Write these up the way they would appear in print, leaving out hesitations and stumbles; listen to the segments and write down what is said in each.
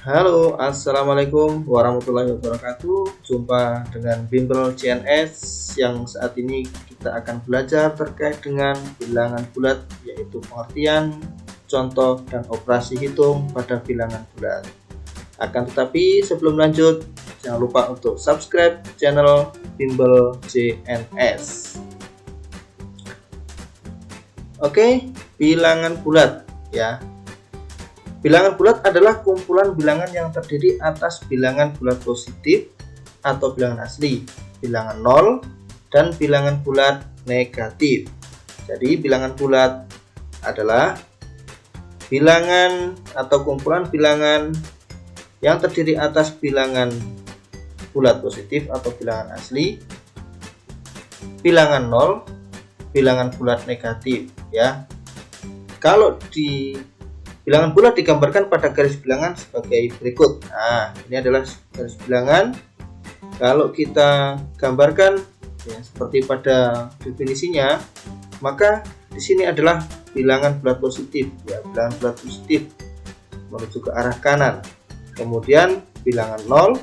Halo, assalamualaikum warahmatullahi wabarakatuh. Jumpa dengan Bimbel CNS yang saat ini kita akan belajar terkait dengan bilangan bulat, yaitu pengertian, contoh, dan operasi hitung pada bilangan bulat. Akan tetapi sebelum lanjut, jangan lupa untuk subscribe channel Bimbel CNS. Oke, bilangan bulat ya. Bilangan bulat adalah kumpulan bilangan yang terdiri atas bilangan bulat positif atau bilangan asli, bilangan nol, dan bilangan bulat negatif. Jadi bilangan bulat adalah bilangan atau kumpulan bilangan yang terdiri atas bilangan bulat positif atau bilangan asli, bilangan nol, bilangan bulat negatif ya. Kalau di bilangan bulat digambarkan pada garis bilangan sebagai berikut. Nah, ini adalah garis bilangan. Kalau kita gambarkan ya, seperti pada definisinya, maka di sini adalah bilangan bulat positif ya, bilangan bulat positif menuju ke arah kanan. Kemudian bilangan nol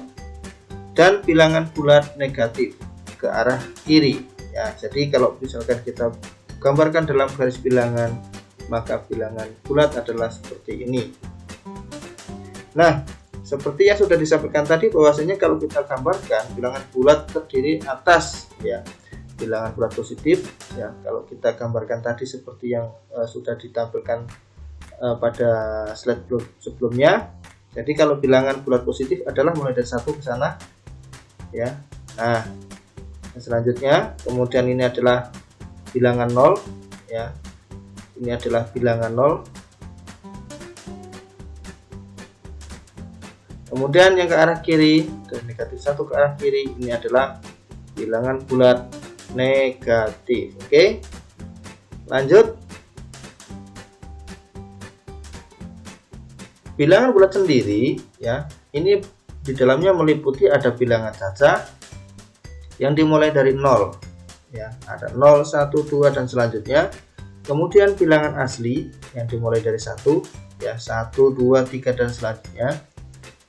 dan bilangan bulat negatif ke arah kiri ya. Jadi kalau misalkan kita gambarkan dalam garis bilangan, maka bilangan bulat adalah seperti ini. Nah, seperti yang sudah disampaikan tadi, bahwasanya kalau kita gambarkan bilangan bulat terdiri atas ya bilangan bulat positif ya. Kalau kita gambarkan tadi seperti yang sudah ditampilkan pada slide sebelumnya. Jadi kalau bilangan bulat positif adalah mulai dari 1 ke sana ya. Nah, selanjutnya kemudian ini adalah bilangan 0 ya. Ini adalah bilangan 0. Kemudian yang ke arah kiri, dari negatif 1 ke arah kiri, ini adalah bilangan bulat negatif. Oke, lanjut. Bilangan bulat sendiri ya, ini di dalamnya meliputi ada bilangan caca yang dimulai dari 0 ya, ada 0, 1, 2 dan selanjutnya. Kemudian bilangan asli yang dimulai dari 1 ya, 1, 2, 3 dan selanjutnya.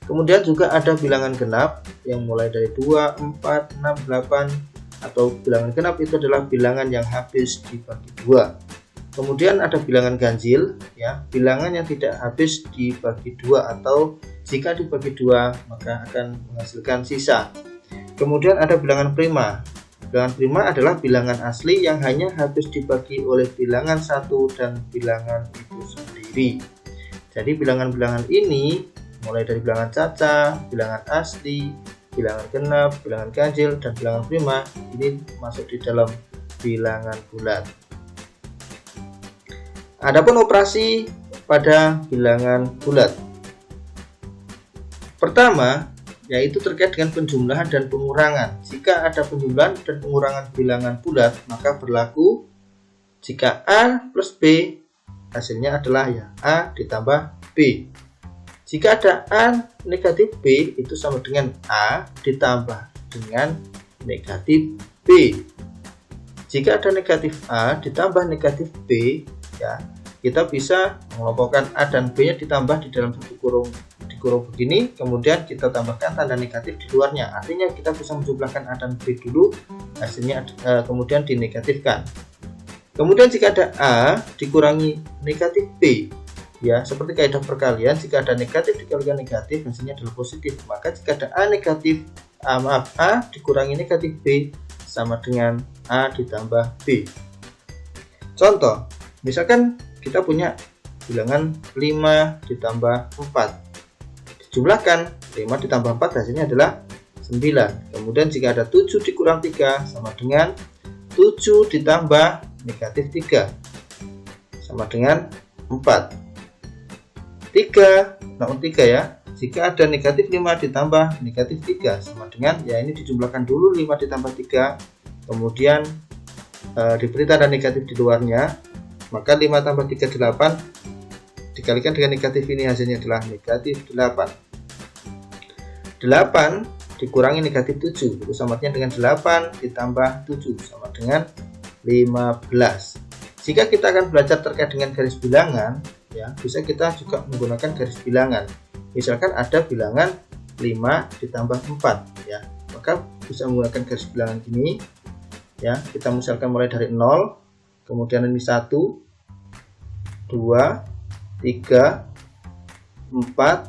Kemudian juga ada bilangan genap yang mulai dari 2, 4, 6, 8, atau bilangan genap itu adalah bilangan yang habis dibagi 2. Kemudian ada bilangan ganjil ya, bilangan yang tidak habis dibagi 2 atau jika dibagi 2 maka akan menghasilkan sisa. Kemudian ada bilangan prima. Bilangan prima adalah bilangan asli yang hanya habis dibagi oleh bilangan 1 dan bilangan itu sendiri. Jadi bilangan-bilangan ini mulai dari bilangan caca, bilangan asli, bilangan genap, bilangan ganjil, dan bilangan prima ini masuk di dalam bilangan bulat. Adapun operasi pada bilangan bulat. Pertama, yaitu terkait dengan penjumlahan dan pengurangan. Jika ada penjumlahan dan pengurangan bilangan bulat, maka berlaku jika A plus B, hasilnya adalah ya A ditambah B. Jika ada A negatif B, itu sama dengan A ditambah dengan negatif B. Jika ada negatif A ditambah negatif B, ya kita bisa mengelompokkan A dan B nya ditambah di dalam satu kurung begini, kemudian kita tambahkan tanda negatif di luarnya. Artinya kita bisa menjumlahkan A dan B dulu, hasilnya kemudian dinegatifkan. Kemudian jika ada A dikurangi negatif B, ya seperti kaidah perkalian, jika ada negatif dikalikan negatif, hasilnya adalah positif. Maka jika ada A negatif, A dikurangi negatif B sama dengan A ditambah B. Contoh, misalkan kita punya bilangan 5 ditambah 4. Jumlahkan 5 ditambah 4 hasilnya adalah 9. Kemudian jika ada 7 dikurang 3 sama dengan 7 ditambah negatif 3 sama dengan 4. 3, namun 3 ya. Jika ada negatif 5 ditambah negatif 3 sama dengan, ya ini dijumlahkan dulu 5 ditambah 3, kemudian diberi tanda negatif di luarnya, maka 5 tambah 3 8, dikalikan dengan negatif ini hasilnya adalah negatif 8. 8 dikurangi negatif 7 itu sama dengan 8 ditambah 7 sama dengan 15. Jika kita akan belajar terkait dengan garis bilangan ya, bisa kita juga menggunakan garis bilangan. misalkan ada bilangan 5 ditambah 4 ya, maka bisa menggunakan garis bilangan gini ya. Kita misalkan mulai dari 0, kemudian ini 1, 2, 3, 4,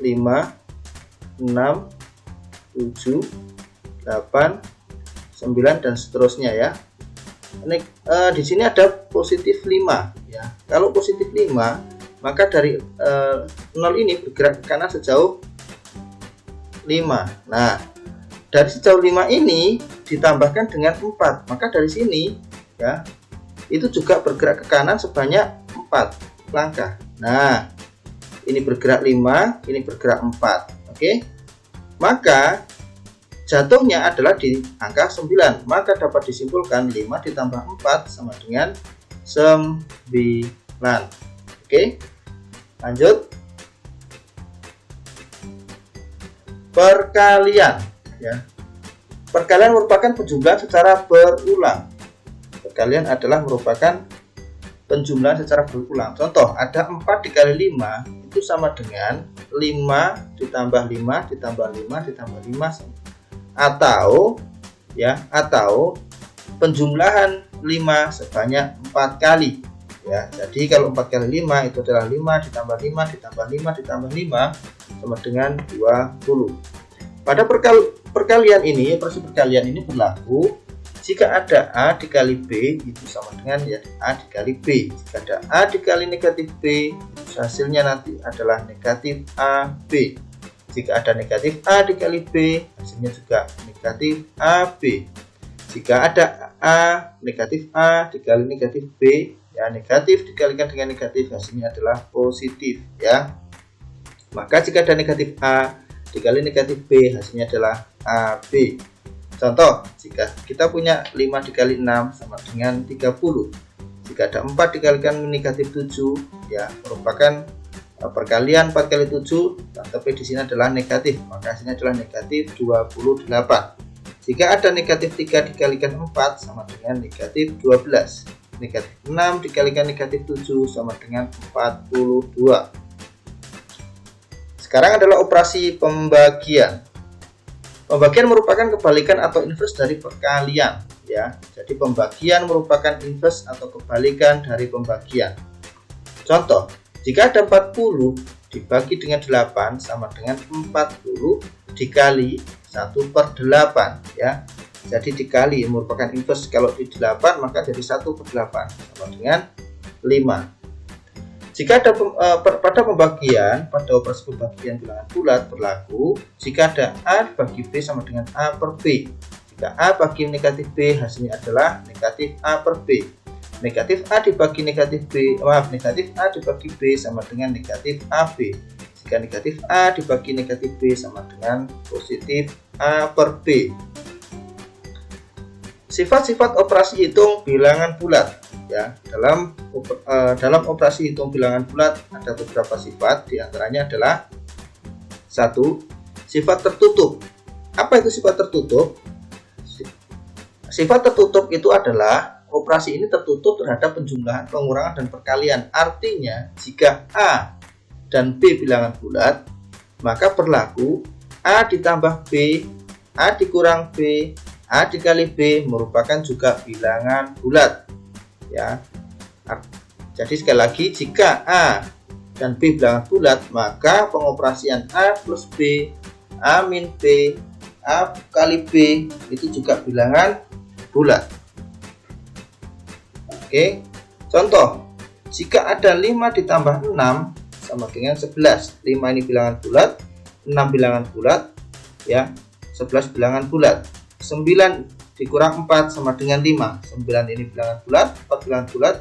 5, 6, 7, 8, 9 dan seterusnya ya. Ini di sini ada positif 5 ya. Kalau positif 5, maka dari 0 ini bergerak ke kanan sejauh 5. Nah, dari sejauh 5 ini ditambahkan dengan 4, maka dari sini ya itu juga bergerak ke kanan sebanyak 4 langkah. Nah, ini bergerak 5, ini bergerak 4. Oke. Maka jatuhnya adalah di angka 9. Maka dapat disimpulkan 5 ditambah 4 sama dengan 9. Oke. Lanjut. Perkalian ya. Perkalian merupakan penjumlahan secara berulang. Perkalian adalah merupakan penjumlahan secara berulang. Contoh, ada 4 dikali 5 itu sama dengan 5 ditambah 5 ditambah 5 ditambah 5, atau penjumlahan 5 sebanyak 4 kali ya. Jadi kalau 4 kali 5 itu adalah 5 ditambah 5 ditambah 5 ditambah 5 sama dengan 20. Pada perkalian ini, operasi perkalian ini berlaku jika ada A dikali B itu sama dengan ya A dikali B. Jika ada A dikali negatif B, hasilnya nanti adalah negatif AB. Jika ada negatif A dikali B, hasilnya juga negatif AB. Jika ada A negatif A dikali negatif B, ya negatif dikalikan dengan negatif, hasilnya adalah positif ya. Maka jika ada negatif A dikali negatif B, hasilnya adalah AB. Contoh, jika kita punya 5 dikali 6 sama dengan 30. Jika ada 4 dikalikan negatif 7 ya merupakan perkalian 4 kali 7, tapi di sini adalah negatif, maka hasilnya adalah negatif 28. Jika ada negatif 3 dikalikan 4 sama dengan negatif 12. Negatif 6 dikalikan negatif 7 sama dengan 42. Sekarang adalah operasi pembagian. Pembagian merupakan kebalikan atau inverse dari perkalian ya. Jadi pembagian merupakan inverse atau kebalikan dari pembagian. Contoh, jika ada 40 dibagi dengan 8 sama dengan 40 dikali 1/8 ya. Jadi dikali merupakan inverse, kalau di 8 maka jadi 1/8 sama dengan 5. Jika ada pada pembagian, pada operasi pembagian bilangan bulat berlaku jika ada A bagi B sama dengan A per B. Jika A bagi negatif B, hasilnya adalah negatif A per B. Negatif A dibagi negatif B, negatif A dibagi B sama dengan negatif AB. Jika negatif A dibagi negatif B sama dengan positif A per B. Sifat-sifat operasi hitung bilangan bulat ya. Dalam operasi hitung bilangan bulat ada beberapa sifat, diantaranya adalah 1. Sifat tertutup. Apa itu sifat tertutup? Sifat tertutup itu adalah operasi ini tertutup terhadap penjumlahan, pengurangan, dan perkalian. Artinya jika A dan B bilangan bulat, maka berlaku A ditambah B, A dikurang B, A dikali B merupakan juga bilangan bulat ya. Jadi sekali lagi, jika A dan B bilangan bulat, maka pengoperasian A plus B, A min B, A kali B itu juga bilangan bulat. Oke, contoh, jika ada 5 ditambah 6 sama dengan 11. 5 ini bilangan bulat, 6 bilangan bulat ya, 11 bilangan bulat. 9 dikurang 4 sama dengan 5. 9 ini bilangan bulat, 4 bilangan bulat,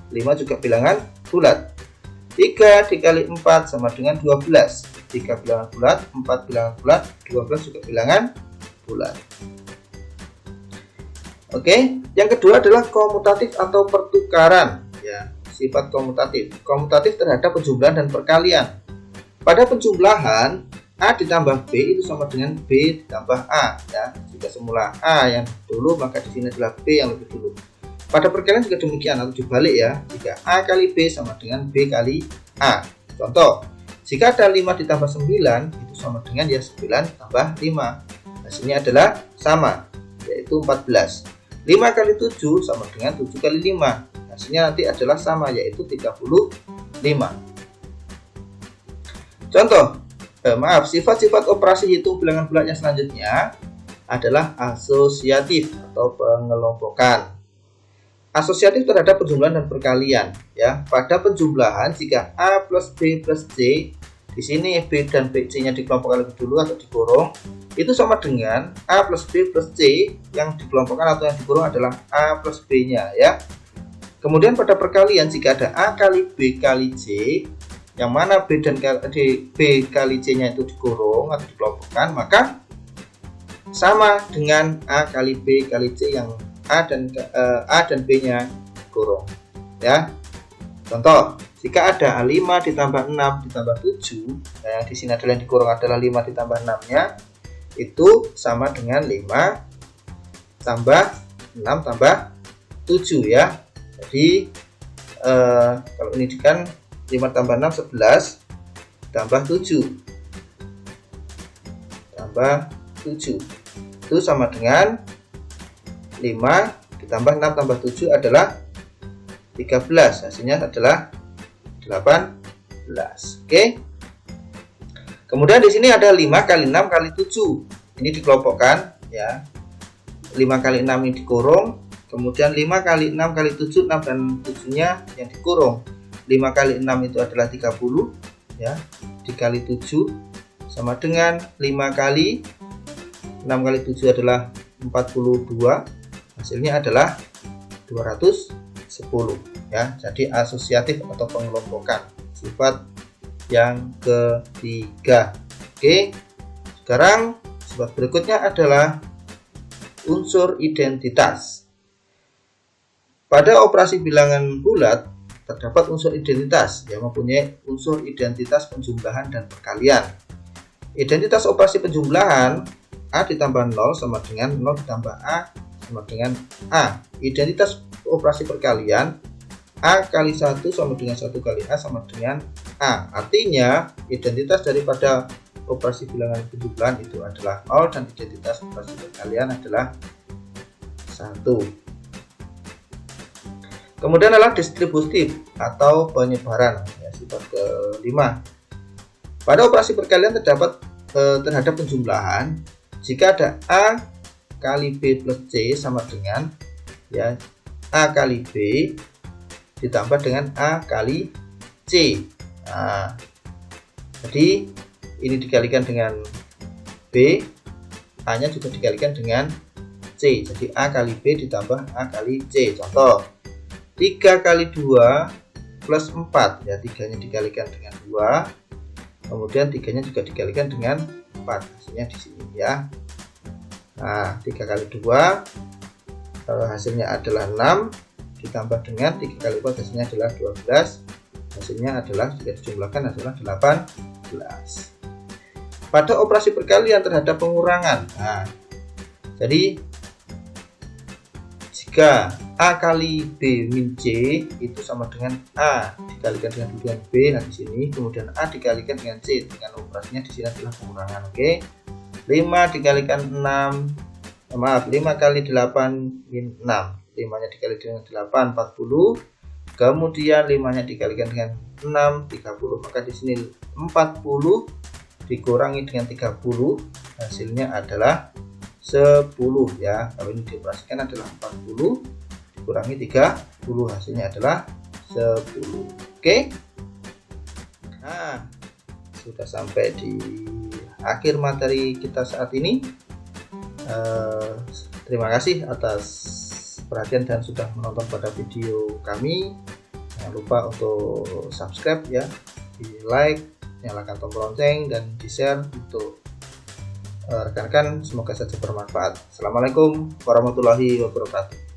5 juga bilangan bulat. 3 dikali 4 sama dengan 12. 3 bilangan bulat, 4 bilangan bulat, 12 juga bilangan bulat. Oke, yang kedua adalah komutatif atau pertukaran ya. Sifat komutatif. Komutatif terhadap penjumlahan dan perkalian. Pada penjumlahan, A ditambah B itu sama dengan B ditambah A ya. Jika semula A yang dulu, maka di sini adalah B yang lebih dulu. Pada perkalian juga demikian atau dibalik ya. Jika A kali B sama dengan B kali A. Contoh, Jika ada 5 ditambah 9 itu sama dengan ya 9 tambah 5. Hasilnya adalah sama, yaitu 14. 5 kali 7 sama dengan 7 kali 5. Hasilnya nanti adalah sama, yaitu 35. Contoh, sifat-sifat operasi hitung bilangan bulat yang selanjutnya adalah asosiatif atau pengelompokan. Asosiatif terhadap penjumlahan dan perkalian, ya. Pada penjumlahan jika A plus B plus C, di sini B dan C-nya dikelompokkan lebih dulu atau dikurung, itu sama dengan A plus B plus C, yang dikelompokkan atau yang dikurung adalah A plus B-nya, ya. Kemudian pada perkalian jika ada A kali B kali C, yang mana B kali C-nya itu dikurung atau dikelompokkan, maka sama dengan A kali B kali C yang A dan B-nya kurung, ya. Contoh, jika ada 5 ditambah 6 ditambah 7, nah di sini adalah yang dikurung adalah 5 ditambah 6-nya, itu sama dengan 5 tambah 6 tambah 7, ya. Jadi kalau ini kan 5 tambah 6 11 tambah 7 itu sama dengan 5 ditambah 6 tambah 7 adalah 13, hasilnya adalah 18. Oke. Kemudian di sini ada 5 kali 6 kali 7. Ini dikelompokkan, ya. 5 kali 6 ini dikurung, kemudian 5 kali 6 kali 7, 6 dan 7-nya yang dikurung. 5 kali 6 itu adalah 30, ya. Dikali 7 sama dengan 5 kali 6 kali 7 adalah 42. Hasilnya adalah 210, ya. Jadi asosiatif atau pengelompokan, sifat yang ketiga. Oke. Sekarang sifat berikutnya adalah unsur identitas. Pada operasi bilangan bulat terdapat unsur identitas yang mempunyai unsur identitas penjumlahan dan perkalian. Identitas operasi penjumlahan A ditambah 0 sama dengan 0 ditambah A sama dengan A. Identitas operasi perkalian A kali 1 sama dengan 1 kali A sama dengan A. Artinya identitas daripada operasi bilangan penjumlahan itu adalah 0 dan identitas operasi perkalian adalah 1. Kemudian adalah distributif atau penyebaran, ya, sifat kelima. Pada operasi perkalian terhadap penjumlahan jika ada A kali B plus C sama dengan, ya, A kali B ditambah dengan A kali C. Nah, jadi ini dikalikan dengan B, A nya juga dikalikan dengan C, jadi A kali B ditambah A kali C. Contoh, 3 kali 2 plus 4, ya, 3 nya dikalikan dengan 2, kemudian 3 nya juga dikalikan dengan 4, hasilnya di sini, ya. Nah, 3 kali 2 hasilnya adalah 6 ditambah dengan 3 kali 4 hasilnya adalah 12, hasilnya adalah jika dijumlahkan adalah 18. Pada operasi perkalian terhadap pengurangan, nah, jadi jika A kali B min C itu sama dengan A dikalikan dengan B, nah di sini kemudian A dikalikan dengan C, dengan operasinya di sini adalah pengurangan. Oke. 5 dikalikan 5 kali 8 min 6, 5 nya dikalikan dengan 8 40, kemudian 5 nya dikalikan dengan 6 30, maka di sini 40 dikurangi dengan 30 hasilnya adalah 10, ya. Kalau ini dioperasikan adalah 40 dikurangi 30 hasilnya adalah 10. Oke. Nah, sudah sampai di akhir materi kita saat ini. Terima kasih atas perhatian dan sudah menonton pada video kami. Jangan lupa untuk subscribe, ya, di like, nyalakan tombol lonceng, dan di share untuk rekan-rekan. Semoga saja bermanfaat. Assalamualaikum warahmatullahi wabarakatuh.